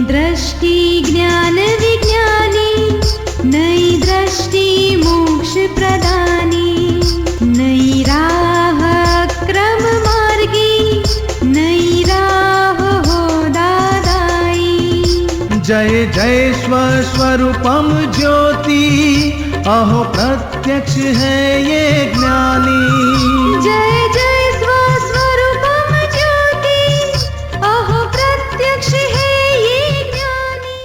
दृष्टि ज्ञान विज्ञानी, नई दृष्टि मोक्ष प्रदानी, नई राह क्रम मार्गी, नई राह हो दादाई। जय जय स्वस्वरूपम ज्योति, अहो प्रत्यक्ष है ये ज्ञानी। जय जय स्वस्वरूपम ज्योति, अहो प्रत्यक्ष है ये ज्ञानी।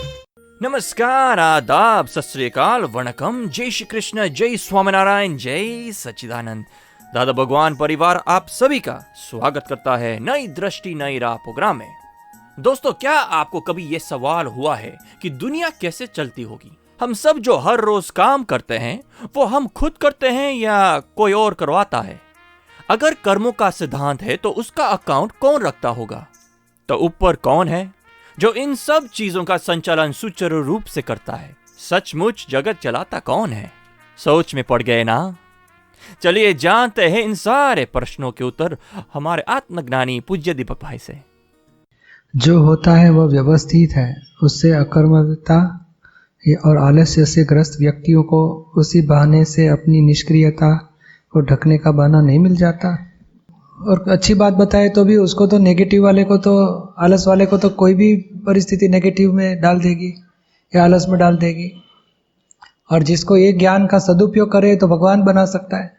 नमस्कार, आदाब, सत श्री अकाल, वणकम, जय श्री कृष्ण, जय स्वामीनारायण, जय सच्चिदानंद। दादा भगवान परिवार आप सभी का स्वागत करता है नई दृष्टि नई राह प्रोग्राम में। दोस्तों, क्या आपको कभी यह सवाल हुआ है कि दुनिया कैसे चलती होगी? हम सब जो हर रोज काम करते हैं वो हम खुद करते हैं या कोई और करवाता है? अगर कर्मों का सिद्धांत है तो उसका अकाउंट कौन रखता होगा? तो ऊपर कौन है जो इन सब चीजों का संचालन सुचारू रूप से करता है? सचमुच जगत चलाता कौन है? सोच में पड़ गए ना? चलिए जानते हैं इन सारे प्रश्नों के उत्तर हमारे आत्मज्ञानी पूज्य दीपक भाई से। जो होता है वह व्यवस्थित है, उससे अकर्मकता और आलस्य से ग्रस्त व्यक्तियों को उसी बहाने से अपनी निष्क्रियता को ढकने का बहाना नहीं मिल जाता। और अच्छी बात बताए तो भी उसको तो नेगेटिव वाले को तो, आलस वाले को तो कोई भी परिस्थिति नेगेटिव में डाल देगी या आलस में डाल देगी। और जिसको ये ज्ञान का सदुपयोग करे तो भगवान बना सकता है,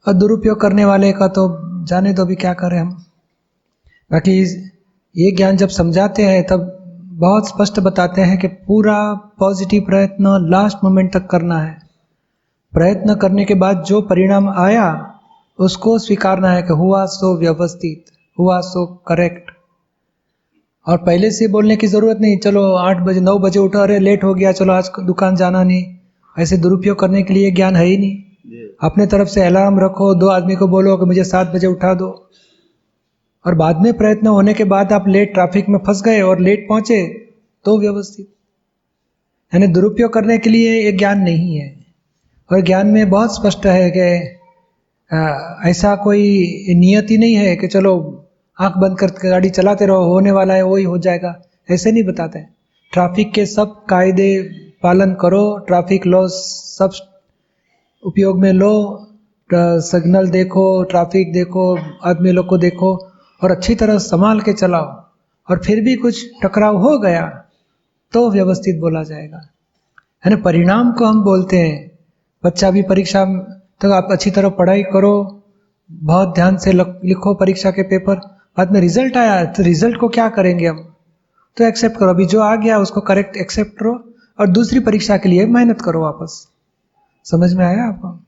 और दुरुपयोग करने वाले का तो जाने दो भी क्या करें हम। बाकी ये ज्ञान जब समझाते हैं तब बहुत स्पष्ट बताते हैं कि पूरा पॉजिटिव प्रयत्न लास्ट मोमेंट तक करना है। प्रयत्न करने के बाद जो परिणाम आया उसको स्वीकारना है कि हुआ सो व्यवस्थित, हुआ सो करेक्ट। और पहले से बोलने की ज़रूरत नहीं, चलो 8 बजे 9 बजे उठो, अरे लेट हो गया, चलो आज दुकान जाना नहीं। ऐसे दुरुपयोग करने के लिए ज्ञान है ही नहीं। अपने तरफ से अलार्म रखो, 2 आदमी को बोलो कि मुझे 7 बजे उठा दो, और बाद में प्रयत्न होने के बाद आप लेट ट्रैफिक में फंस गए और लेट पहुंचे तो व्यवस्थित। यानी दुरुपयोग करने के लिए ये ज्ञान नहीं है। और ज्ञान में बहुत स्पष्ट है कि ऐसा कोई नियति नहीं है कि चलो आंख बंद करके गाड़ी चलाते रहो, होने वाला है वही हो जाएगा, ऐसे नहीं बताते। ट्रैफिक के सब कायदे पालन करो, ट्रैफिक लॉ सब उपयोग में लो, सिग्नल देखो, ट्रैफिक देखो, आदमी लोग को देखो और अच्छी तरह संभाल के चलाओ। और फिर भी कुछ टकराव हो गया तो व्यवस्थित बोला जाएगा। है ना, परिणाम को हम बोलते हैं। बच्चा भी परीक्षा तो आप अच्छी तरह पढ़ाई करो, बहुत ध्यान से लिखो परीक्षा के पेपर, बाद में रिजल्ट आया तो रिजल्ट को क्या करेंगे हम? तो एक्सेप्ट करो, अभी जो आ गया उसको करेक्ट एक्सेप्ट करो और दूसरी परीक्षा के लिए मेहनत करो वापस। समझ में आया आपको?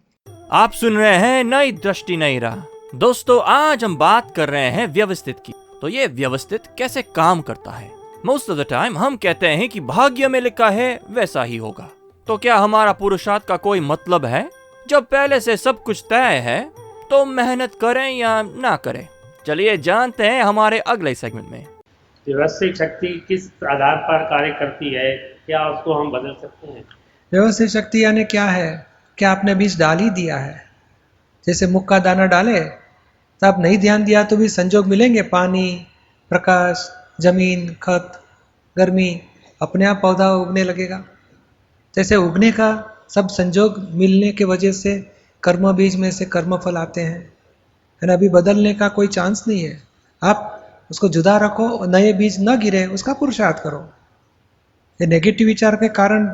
आप सुन रहे हैं नई दृष्टि नई राह। दोस्तों, आज हम बात कर रहे हैं व्यवस्थित की। तो ये व्यवस्थित कैसे काम करता है? मोस्ट ऑफ द टाइम हम कहते हैं कि भाग्य में लिखा है वैसा ही होगा। तो क्या हमारा पुरुषार्थ का कोई मतलब है? जब पहले से सब कुछ तय है तो मेहनत करें या ना करें? चलिए जानते हैं हमारे अगले सेगमेंट में। व्यवस्थित शक्ति किस आधार पर कार्य करती है? क्या उसको हम बदल सकते हैं? व्यवस्थित शक्ति यानी क्या है? क्या आपने बीज डाल ही दिया है? जैसे मुख का दाना डाले तो आप नहीं ध्यान दिया तो भी संजोग मिलेंगे, पानी, प्रकाश, जमीन, खत, गर्मी, अपने आप पौधा उगने लगेगा। जैसे उगने का सब संजोग मिलने के वजह से कर्म बीज में से कर्म फल आते हैं। है ना, अभी बदलने का कोई चांस नहीं है। आप उसको जुदा रखो, नए बीज न गिरे, उसका पुरुषार्थ करो। ये नेगेटिव विचार के कारण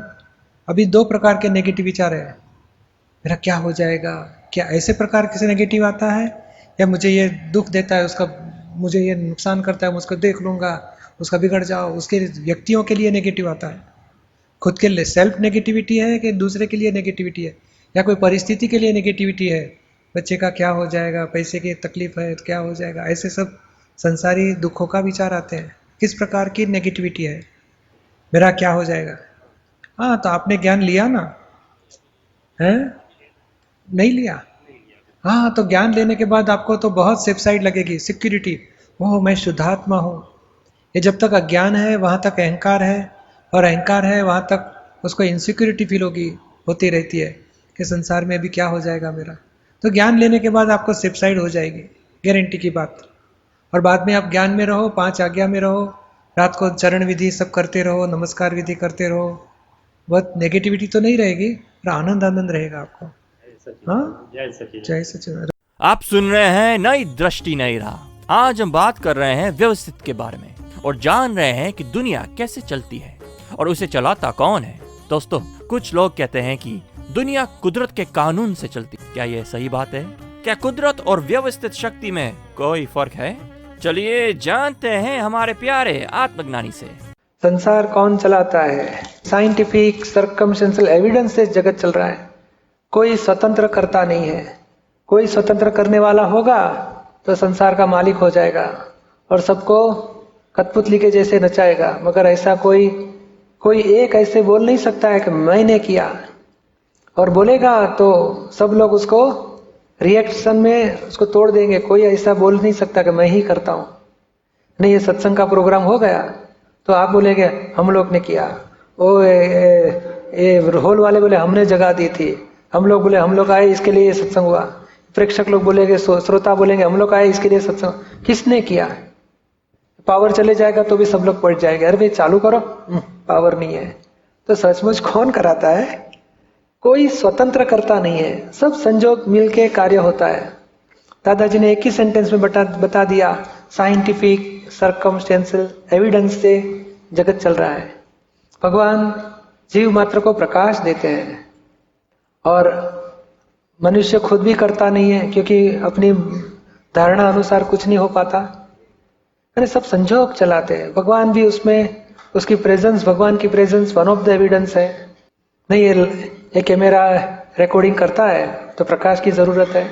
अभी 2 प्रकार के नेगेटिव विचार है। मेरा क्या हो जाएगा, क्या ऐसे प्रकार से नेगेटिव आता है, या मुझे ये दुख देता है उसका, मुझे ये नुकसान करता है, मैं उसको देख लूँगा, उसका बिगड़ जाओ, उसके व्यक्तियों के लिए नेगेटिव आता है। खुद के लिए सेल्फ नेगेटिविटी है कि दूसरे के लिए नेगेटिविटी है, या कोई परिस्थिति के लिए नेगेटिविटी है, बच्चे का क्या हो जाएगा, पैसे की तकलीफ है तो क्या हो जाएगा, ऐसे सब संसारी दुखों का विचार आते हैं। किस प्रकार की नेगेटिविटी है? मेरा क्या हो जाएगा? हाँ, तो आपने ज्ञान लिया ना, है? नहीं लिया? हाँ, तो ज्ञान लेने के बाद आपको तो बहुत सेफ साइड लगेगी, सिक्योरिटी। ओह, मैं शुद्धात्मा हूँ। ये जब तक अज्ञान है वहाँ तक अहंकार है, और अहंकार है वहाँ तक उसको इनसिक्योरिटी फील होती रहती है कि संसार में अभी क्या हो जाएगा मेरा। तो ज्ञान लेने के बाद आपको सेफ साइड हो जाएगी, गारंटी की बात। और बाद में आप ज्ञान में रहो, 5 आज्ञा में रहो, रात को चरण विधि सब करते रहो, नमस्कार विधि करते रहो, बहुत नेगेटिविटी तो नहीं रहेगी, पर आनंद आनंद रहेगा आपको। हाँ, जय सचिदानंद। जय सचिदानंद। आप सुन रहे हैं नई दृष्टि नई राह। आज हम बात कर रहे हैं व्यवस्थित के बारे में और जान रहे हैं कि दुनिया कैसे चलती है और उसे चलाता कौन है। दोस्तों, कुछ लोग कहते हैं कि दुनिया कुदरत के कानून से चलती। क्या यह सही बात है? क्या कुदरत और व्यवस्थित शक्ति में कोई फर्क है? चलिए जानते हैं हमारे प्यारे आत्मज्ञानी से। संसार कौन चलाता है? साइंटिफिक सर्कमस्टेंशियल एविडेंस से जगत चल रहा है। कोई स्वतंत्र करता नहीं है। कोई स्वतंत्र करने वाला होगा तो संसार का मालिक हो जाएगा और सबको कठपुतली के जैसे नचाएगा। मगर ऐसा कोई एक ऐसे बोल नहीं सकता है कि मैंने किया, और बोलेगा तो सब लोग उसको रिएक्शन में उसको तोड़ देंगे। कोई ऐसा बोल नहीं सकता कि मैं ही करता हूँ। नहीं, ये सत्संग का प्रोग्राम हो गया तो आप बोलेंगे हम लोग ने किया, रोल वाले बोले हमने जगह दी थी, हम लोग बोले हम लोग आए इसके लिए सत्संग हुआ, प्रेक्षक लोग बोलेंगे, श्रोता बोलेंगे हम लोग आए इसके लिए सत्संग। किसने किया? पावर चले जाएगा तो भी सब लोग पड़ जाएंगे, अरे भाई चालू करो, पावर नहीं है। तो सचमुच कौन कराता है? कोई स्वतंत्र करता नहीं है, सब संजोग मिलके कार्य होता है। दादाजी ने एक ही सेंटेंस में बता दिया, साइंटिफिक सर्कमस्टेंशियल एविडेंस से जगत चल रहा है। भगवान जीव मात्र को प्रकाश देते हैं और मनुष्य खुद भी करता नहीं है, क्योंकि अपनी धारणा अनुसार कुछ नहीं हो पाता। अरे सब संजोग चलाते हैं। भगवान भी उसमें, उसकी प्रेजेंस, भगवान की presence one of the evidence है। नहीं, ये कैमरा रिकॉर्डिंग करता है तो प्रकाश की जरूरत है,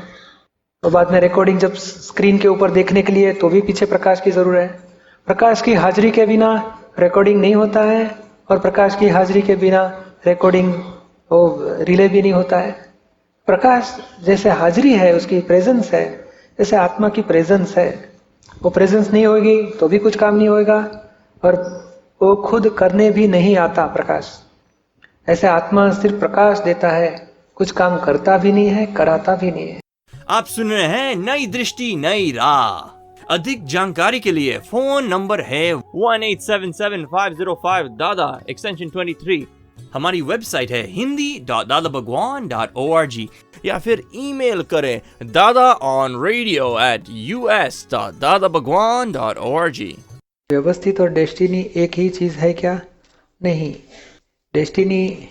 और बाद में रिकॉर्डिंग जब स्क्रीन के ऊपर देखने के लिए तो भी पीछे प्रकाश की जरूरत है। प्रकाश की हाजिरी के बिना रिकॉर्डिंग नहीं होता है, और प्रकाश की हाजिरी के बिना रिकॉर्डिंग वो रिले भी नहीं होता है। प्रकाश जैसे हाजिरी है, उसकी प्रेजेंस है, जैसे आत्मा की प्रेजेंस है। वो प्रेजेंस नहीं होगी तो भी कुछ काम नहीं होगा, और वो खुद करने भी नहीं आता प्रकाश। ऐसे आत्मा सिर्फ प्रकाश देता है, कुछ काम करता भी नहीं है, कराता भी नहीं है। आप सुन रहे हैं नई दृष्टि नई राह। अधिक जानकारी के लिए फोन नंबर है 1877-505 दादा एक्सटेंशन 23। हमारी वेबसाइट है hindi.dadabhagwan.org, या फिर ईमेल करें dadaonradio@us.dadabhagwan.org। व्यवस्थित और डेस्टिनी एक ही चीज है क्या? नहीं। डेस्टिनी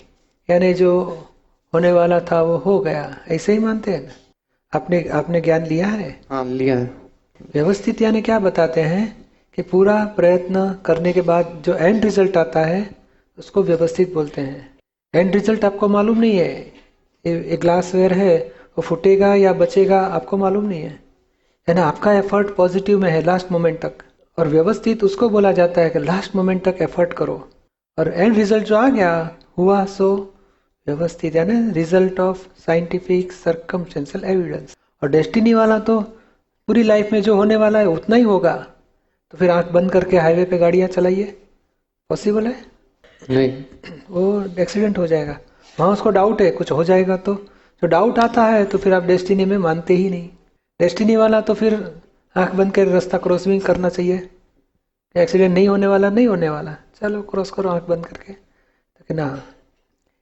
यानी जो होने वाला था वो हो गया, ऐसे ही मानते हैं ना? आपने ज्ञान लिया है? हाँ, लिया है। व्यवस्थित यानी क्या बताते हैं कि पूरा प्रयत्न करने के बाद जो एंड रिजल्ट आता है उसको व्यवस्थित बोलते हैं। एंड रिजल्ट आपको मालूम नहीं है, एक ग्लासवेयर है, वो फूटेगा या बचेगा आपको मालूम नहीं है, यानी आपका एफर्ट पॉजिटिव में है लास्ट मोमेंट तक। और व्यवस्थित उसको बोला जाता है कि लास्ट मोमेंट तक एफर्ट करो, और एंड रिजल्ट जो आ गया हुआ सो व्यवस्थित, यानी result of scientific circumstantial evidence. और डेस्टिनी वाला तो पूरी लाइफ में जो होने वाला है उतना ही होगा। तो फिर आंख बंद करके हाईवे पे गाड़ियां चलाइए, पॉसिबल है? नहीं, वो एक्सीडेंट हो जाएगा। वहाँ उसको डाउट है कुछ हो जाएगा, तो जो डाउट आता है तो फिर आप डेस्टिनी में मानते ही नहीं। डेस्टिनी वाला तो फिर आंख बंद कर रास्ता क्रॉसिंग करना चाहिए, एक्सीडेंट नहीं होने वाला, नहीं होने वाला, चलो क्रॉस करो आंख बंद करके। लेकिन हाँ,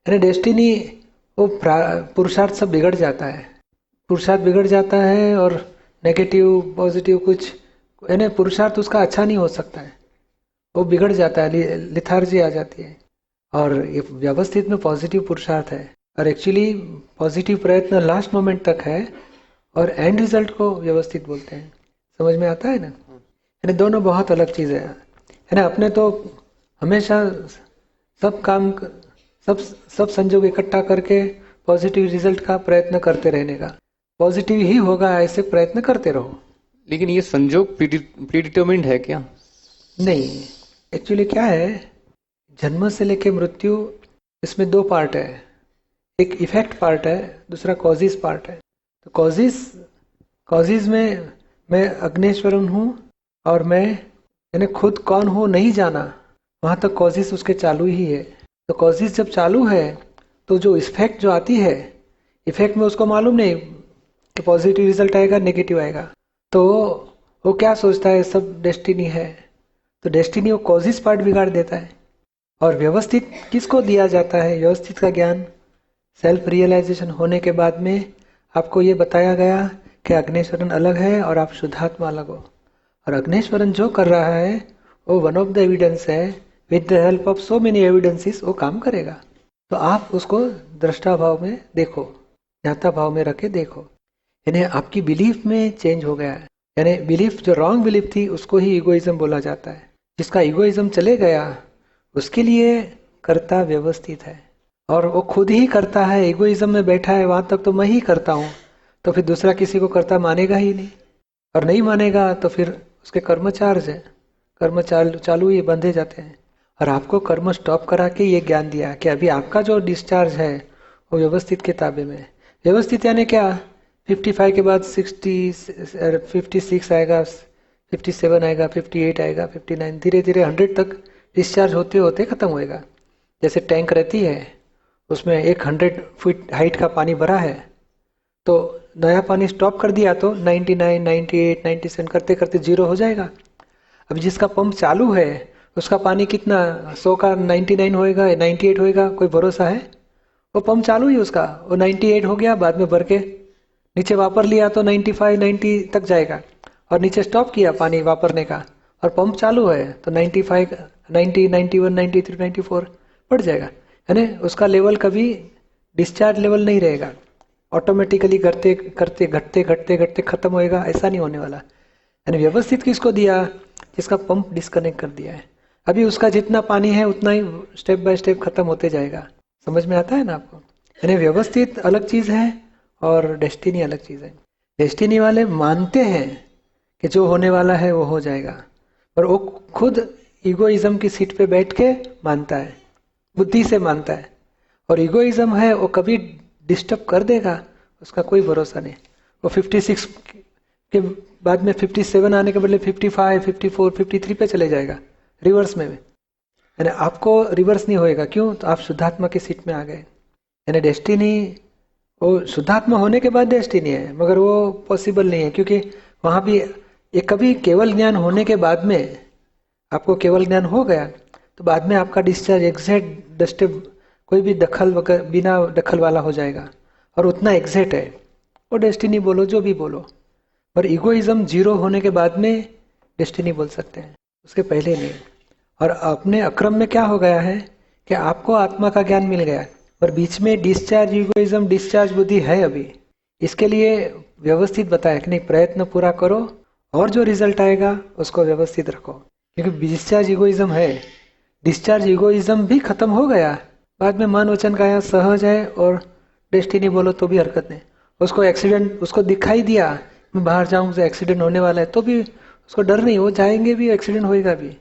यानी डेस्टिनी वो पुरुषार्थ सब बिगड़ जाता है। पुरुषार्थ बिगड़ जाता है और नेगेटिव पॉजिटिव कुछ, यानी पुरुषार्थ उसका अच्छा नहीं हो सकता है, वो बिगड़ जाता है, लिथार्जी आ जाती है। और ये व्यवस्थित में पॉजिटिव पुरुषार्थ है, और एक्चुअली पॉजिटिव प्रयत्न लास्ट मोमेंट तक है, और एंड रिजल्ट को व्यवस्थित बोलते हैं। समझ में आता है ना? यानी दोनों बहुत अलग चीज़ है। यानी अपने तो हमेशा सब काम, सब संजोग इकट्ठा करके पॉजिटिव रिजल्ट का प्रयत्न करते रहने का। पॉजिटिव ही होगा ऐसे प्रयत्न करते रहो। लेकिन ये संजोग प्रीडिटर्मिन्ड है क्या? नहीं, एक्चुअली क्या है, जन्म से लेके मृत्यु, इसमें दो पार्ट है, एक इफेक्ट पार्ट है, दूसरा कॉजिस पार्ट है। तो कॉजिस में मैं अग्नेश्वरन हूँ, और मैं यानी खुद कौन हूँ नहीं जाना, वहाँ तक कॉजिस उसके चालू ही है। तो कॉजिस जब चालू है तो जो इफेक्ट जो आती है, इफेक्ट में उसको मालूम नहीं कि पॉजिटिव रिजल्ट आएगा नेगेटिव आएगा, तो वो क्या सोचता है सब डेस्टिनी है। तो डेस्टिनी वो कॉजिस पार्ट बिगाड़ देता है। और व्यवस्थित किसको दिया जाता है? व्यवस्थित का ज्ञान सेल्फ रियलाइजेशन होने के बाद में आपको ये बताया गया कि अग्नेश्वरन अलग है और आप शुद्धात्मा अलग हो। और अग्नेश्वरन जो कर रहा है वो वन ऑफ द एविडेंस है, with the help of so many evidences वो काम करेगा। तो आप उसको दृष्टा भाव में देखो, ज्ञाता भाव में रखे देखो। यानी आपकी बिलीफ में चेंज हो गया है। यानी बिलीफ जो रॉन्ग बिलीफ थी उसको ही इगोइज्म बोला जाता है। जिसका इगोइज्म चले गया उसके लिए कर्ता व्यवस्थित है और वो खुद ही करता है। इगोइज्म में बैठा है वहां तक तो मैं ही करता हूँ, तो फिर दूसरा किसी को कर्ता मानेगा ही नहीं। और नहीं मानेगा तो फिर उसके कर्म चार्ज है, कर्म चालू ये बंधे जाते हैं। और आपको कर्म स्टॉप करा के ये ज्ञान दिया कि अभी आपका जो डिस्चार्ज है वो व्यवस्थित के ताबे में। व्यवस्थित यानी क्या? 55 के बाद 56 आएगा, 57 आएगा, 58 आएगा, 59, धीरे धीरे 100 तक डिस्चार्ज होते होते खत्म होएगा। जैसे टैंक रहती है उसमें 100 फीट हाइट का पानी भरा है, तो नया पानी स्टॉप कर दिया तो 99, 98, 97 करते करते 0 हो जाएगा। अब जिसका पंप चालू है उसका पानी कितना 100 का 99 होएगा, 98 होएगा, कोई भरोसा है? वो पंप चालू ही उसका, वो 98 हो गया, बाद में भर के नीचे वापर लिया तो 95, 90 तक जाएगा। और नीचे स्टॉप किया पानी वापरने का और पंप चालू है तो 95, 90, 91, 93, 94 बढ़ जाएगा। यानी उसका लेवल कभी डिस्चार्ज लेवल नहीं रहेगा, ऑटोमेटिकली करते करते घटते घटते घटते खत्म होएगा, ऐसा नहीं होने वाला। यानी व्यवस्थित किसको दिया? जिसका पंप डिस्कनेक्ट कर दिया है। अभी उसका जितना पानी है उतना ही स्टेप बाय स्टेप खत्म होते जाएगा। समझ में आता है ना आपको? यानी व्यवस्थित अलग चीज है और डेस्टिनी अलग चीज है। डेस्टिनी वाले मानते हैं कि जो होने वाला है वो हो जाएगा, पर वो खुद ईगोइज्म की सीट पे बैठ के मानता है, बुद्धि से मानता है। और ईगोइज्म है वो कभी डिस्टर्ब कर देगा, उसका कोई भरोसा नहीं। वो 56 के बाद में 57 आने के बदले 55, 54, 53 पे चले जाएगा, रिवर्स में। यानी आपको रिवर्स नहीं होएगा। क्यों? तो आप शुद्धात्मा की सीट में आ गए। यानी डेस्टिनी वो शुद्धात्मा होने के बाद डेस्टिनी है, मगर वो पॉसिबल नहीं है, क्योंकि वहां भी ये कभी केवल ज्ञान होने के बाद में आपको केवल ज्ञान हो गया तो बाद में आपका डिस्चार्ज एग्जैक्ट डस्टिव कोई भी दखल वगैरह बिना दखल वाला हो जाएगा और उतना एग्जैक्ट है। वो डेस्टिनी बोलो जो भी बोलो, पर इगोइज्म 0 होने के बाद में डेस्टिनी बोल सकते हैं, उसके पहले नहीं। और अपने अक्रम में क्या हो गया है कि आपको आत्मा का ज्ञान मिल गया, पर बीच में डिस्चार्ज इगोइज्म, डिस्चार्ज बुद्धि है अभी। इसके लिए व्यवस्थित बताया कि नहीं, प्रयत्न पूरा करो और जो रिजल्ट आएगा उसको व्यवस्थित रखो। क्योंकि डिस्चार्ज इगोइज्म है, डिस्चार्ज इगोइज्म भी खत्म हो गया, बाद में मन वचन काया सहज है और डेस्टिनी बोलो तो भी हरकत नहीं। उसको एक्सीडेंट, उसको दिखाई दिया मैं बाहर जाऊँ तो एक्सीडेंट होने वाला है, तो भी उसको डर नहीं, वो जाएंगे भी, एक्सीडेंट होएगा भी,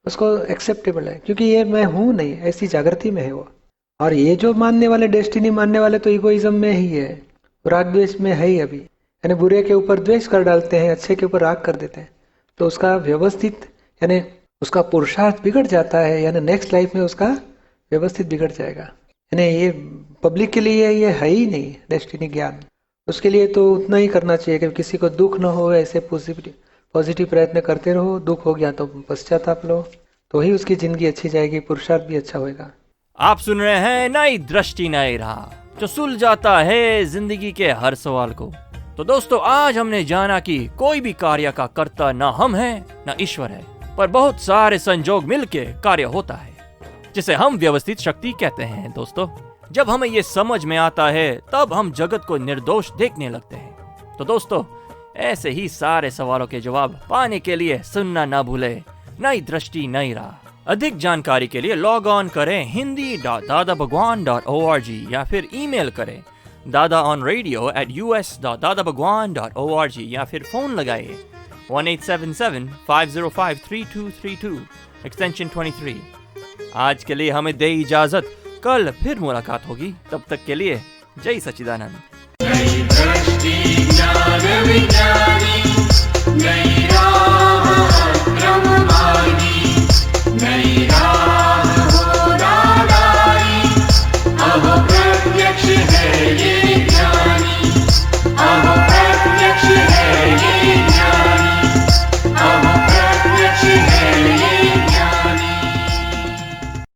उसको एक्सेप्टेबल है, क्योंकि ये मैं हूँ नहीं, ऐसी जागृति में है वो। और ये जो मानने वाले, डेस्टिनी मानने वाले तो इगोइज्म में ही है, राग द्वेष में है ही अभी। यानी बुरे के ऊपर द्वेष कर डालते हैं, अच्छे के ऊपर राग कर देते हैं, तो उसका व्यवस्थित यानी उसका पुरुषार्थ बिगड़ जाता है। यानी नेक्स्ट लाइफ में उसका व्यवस्थित बिगड़ जाएगा। यानी ये पब्लिक के लिए ये है ही नहीं डेस्टिनी ज्ञान। उसके लिए तो उतना ही करना चाहिए कि किसी को दुख न हो, ऐसे पॉजिटिव प्रयत्न करते रहो। दुख हो गया तो पश्चाताप लो, तो ही उसकी जिंदगी अच्छी जाएगी, पुरुषार्थ भी अच्छा होएगा। आप सुन रहे हैं नई दृष्टि नई राह, जो सुलझाता है जिंदगी के हर सवाल को। तो दोस्तों, आज हमने जाना कि कोई भी कार्य का कर्ता न हम है न ईश्वर है, पर बहुत सारे संजोग मिलके कार्य होता है, जिसे हम व्यवस्थित शक्ति कहते हैं। दोस्तों, जब हमें ये समझ में आता है तब हम जगत को निर्दोष देखने लगते हैं। तो दोस्तों, ऐसे ही सारे सवालों के जवाब पाने के लिए सुनना ना भूले नई दृष्टि नई राह। अधिक जानकारी के लिए लॉग ऑन करें hindi.dadabhagwan.org या फिर ईमेल करें dadaonradio@us.dadabhagwan.org या फिर फोन लगाइए 1877-505-3232 एक्सटेंशन 23। आज के लिए हमें दे इजाजत, कल फिर मुलाकात होगी। तब तक के लिए जय सच्चिदानंद।